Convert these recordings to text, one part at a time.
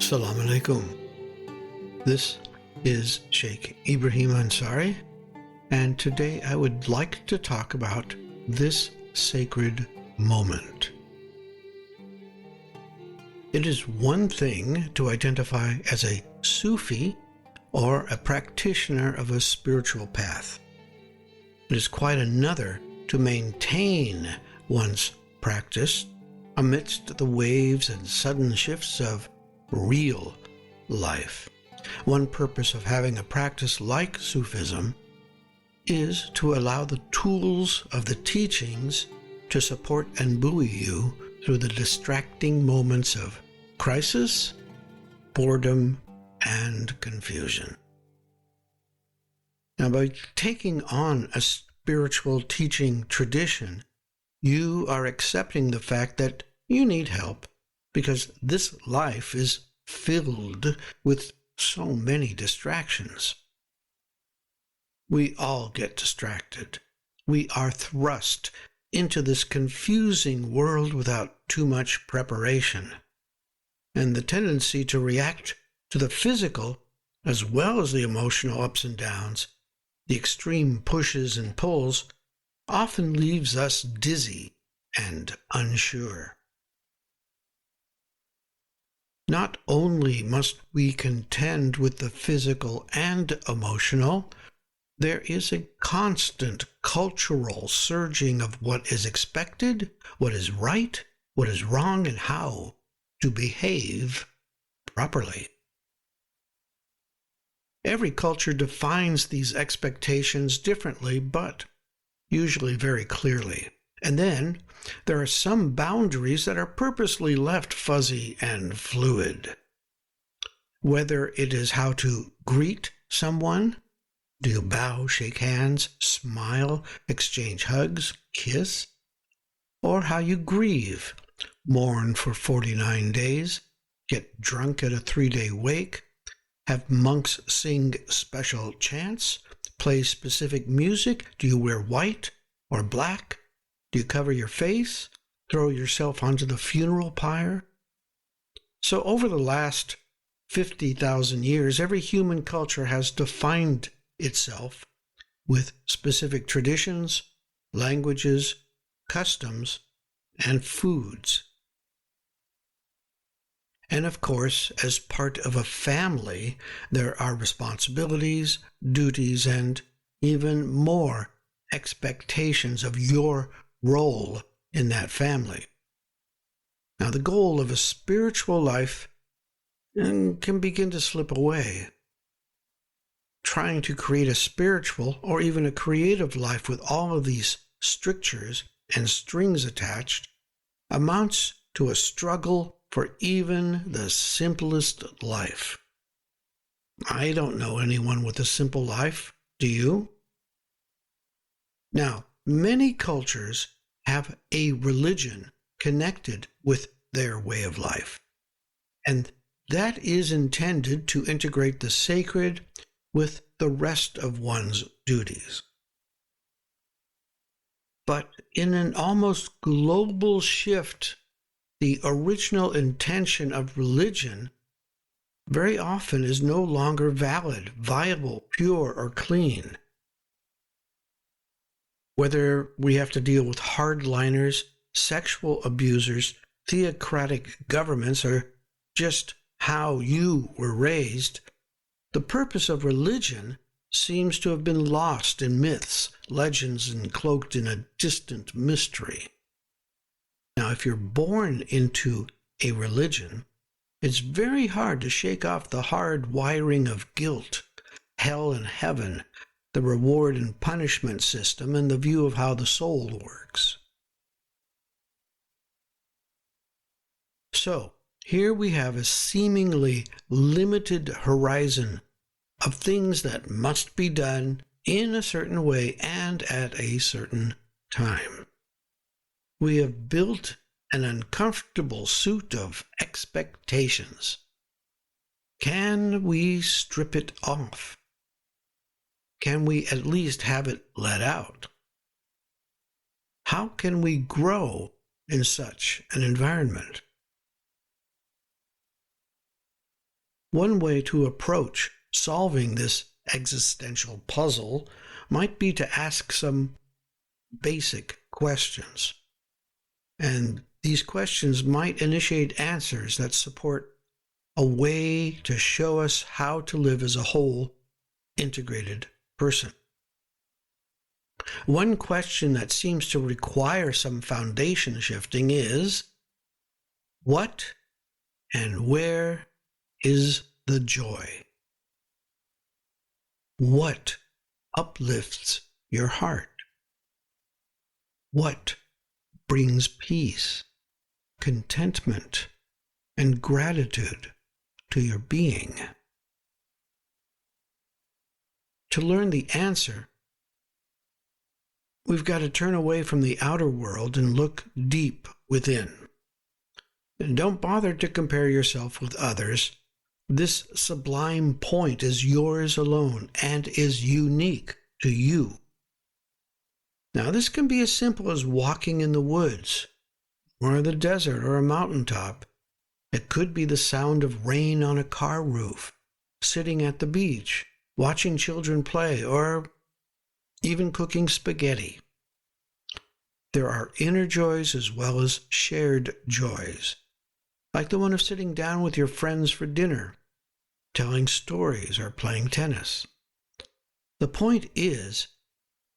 Salaam Alaykum. This is Sheikh Ibrahim Ansari, and today I would like to talk about this sacred moment. It is one thing to identify as a Sufi or a practitioner of a spiritual path. It is quite another to maintain one's practice amidst the waves and sudden shifts of real life. One purpose of having a practice like Sufism is to allow the tools of the teachings to support and buoy you through the distracting moments of crisis, boredom, and confusion. Now, by taking on a spiritual teaching tradition, you are accepting the fact that you need help because this life is filled with so many distractions. We all get distracted. We are thrust into this confusing world without too much preparation. And the tendency to react to the physical as well as the emotional ups and downs, the extreme pushes and pulls, often leaves us dizzy and unsure. Not only must we contend with the physical and emotional, there is a constant cultural surging of what is expected, what is right, what is wrong, and how to behave properly. Every culture defines these expectations differently, but usually very clearly. And then there are some boundaries that are purposely left fuzzy and fluid. Whether it is how to greet someone, do you bow, shake hands, smile, exchange hugs, kiss? Or how you grieve, mourn for 49 days, get drunk at a 3-day wake, have monks sing special chants, play specific music, do you wear white or black? Do you cover your face, throw yourself onto the funeral pyre? So over the last 50,000 years, every human culture has defined itself with specific traditions, languages, customs, and foods. And of course, as part of a family, there are responsibilities, duties, and even more expectations of your role in that family. Now, the goal of a spiritual life can begin to slip away. Trying to create a spiritual or even a creative life with all of these strictures and strings attached amounts to a struggle for even the simplest life. I don't know anyone with a simple life. Do you? Now, many cultures have a religion connected with their way of life, and that is intended to integrate the sacred with the rest of one's duties. But in an almost global shift, the original intention of religion very often is no longer valid, viable, pure, or clean. Whether we have to deal with hardliners, sexual abusers, theocratic governments, or just how you were raised, the purpose of religion seems to have been lost in myths, legends, and cloaked in a distant mystery. Now, if you're born into a religion, it's very hard to shake off the hard wiring of guilt, hell and heaven, the reward and punishment system, and the view of how the soul works. So, here we have a seemingly limited horizon of things that must be done in a certain way and at a certain time. We have built an uncomfortable suit of expectations. Can we strip it off? Can we at least have it let out? How can we grow in such an environment? One way to approach solving this existential puzzle might be to ask some basic questions. And these questions might initiate answers that support a way to show us how to live as a whole, integrated person. One question that seems to require some foundation shifting is, what and where is the joy? What uplifts your heart? What brings peace, contentment, and gratitude to your being? To learn the answer, we've got to turn away from the outer world and look deep within. And don't bother to compare yourself with others. This sublime point is yours alone and is unique to you. Now, this can be as simple as walking in the woods, or the desert, or a mountaintop. It could be the sound of rain on a car roof, sitting at the beach, watching children play, or even cooking spaghetti. There are inner joys as well as shared joys, like the one of sitting down with your friends for dinner, telling stories, or playing tennis. The point is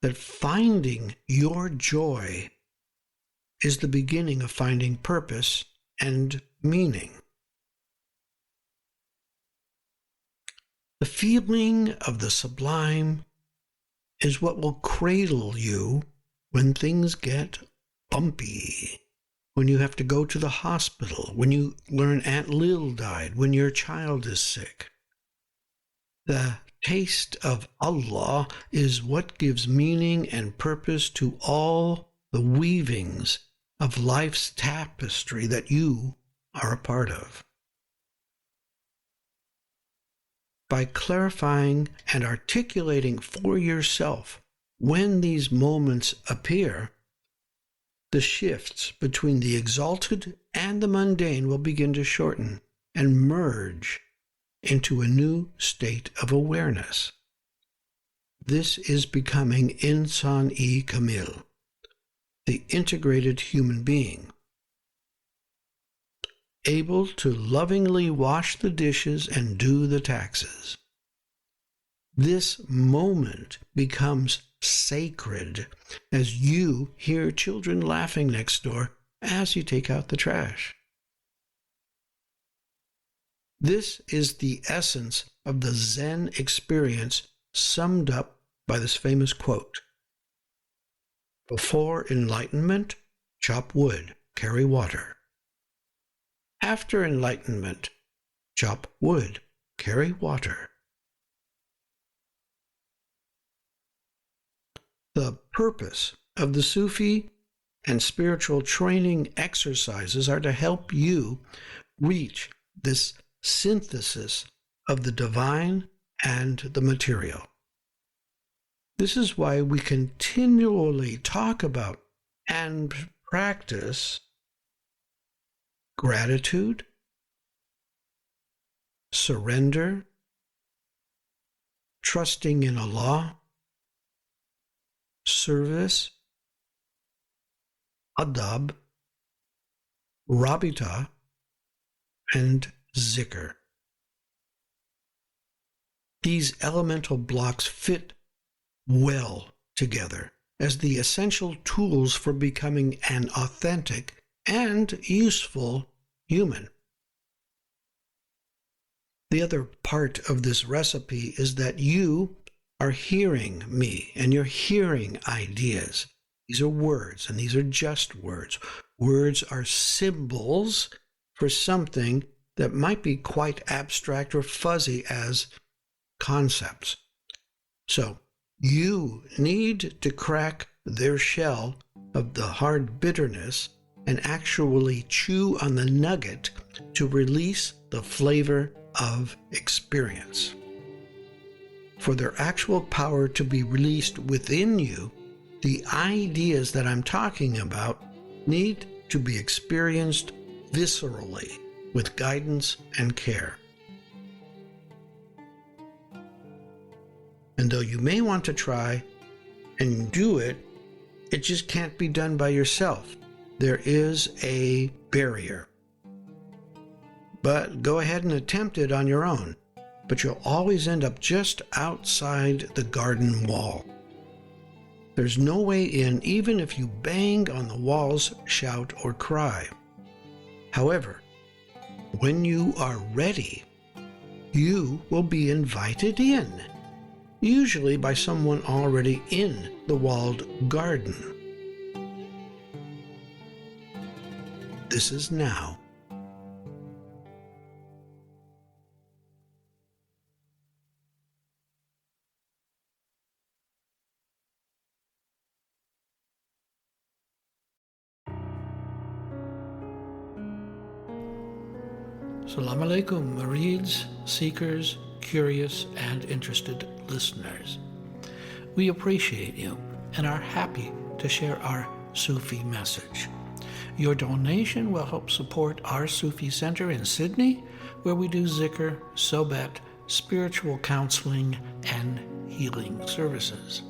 that finding your joy is the beginning of finding purpose and meaning. The feeling of the sublime is what will cradle you when things get bumpy, when you have to go to the hospital, when you learn Aunt Lil died, when your child is sick. The taste of Allah is what gives meaning and purpose to all the weavings of life's tapestry that you are a part of. By clarifying and articulating for yourself when these moments appear, the shifts between the exalted and the mundane will begin to shorten and merge into a new state of awareness. This is becoming Insan-e-Kamil, the integrated human being, able to lovingly wash the dishes and do the taxes. This moment becomes sacred as you hear children laughing next door as you take out the trash. This is the essence of the Zen experience summed up by this famous quote: "Before enlightenment, chop wood, carry water. After enlightenment, chop wood, carry water." The purpose of the Sufi and spiritual training exercises are to help you reach this synthesis of the divine and the material. This is why we continually talk about and practice gratitude, surrender, trusting in Allah, service, adab, rabita, and zikr. These elemental blocks fit well together as the essential tools for becoming an authentic and useful human. The other part of this recipe is that you are hearing me and you're hearing ideas. These are words, and these are just words. Words are symbols for something that might be quite abstract or fuzzy as concepts. So you need to crack their shell of the hard bitterness and actually chew on the nugget to release the flavor of experience. For their actual power to be released within you, the ideas that I'm talking about need to be experienced viscerally with guidance and care. And though you may want to try and do it, it just can't be done by yourself. There is a barrier. But go ahead and attempt it on your own. But you'll always end up just outside the garden wall. There's no way in, even if you bang on the walls, shout, or cry. However, when you are ready, you will be invited in, usually by someone already in the walled garden. This is now. Salaam Alaykum, murids, seekers, curious, and interested listeners. We appreciate you and are happy to share our Sufi message. Your donation will help support our Sufi Center in Sydney, where we do zikr, sohbet, spiritual counseling, and healing services.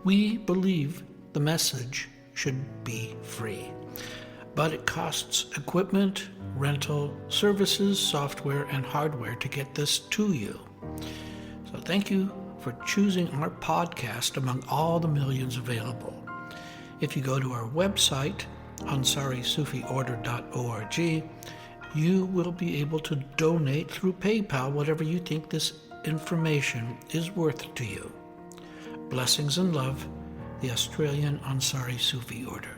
We believe the message should be free, but it costs equipment, rental, services, software, and hardware to get this to you. So thank you for choosing our podcast among all the millions available. If you go to our website, ansarisufiorder.org, you will be able to donate through PayPal whatever you think this information is worth to you. Blessings and love, the Australian Ansari Sufi Order.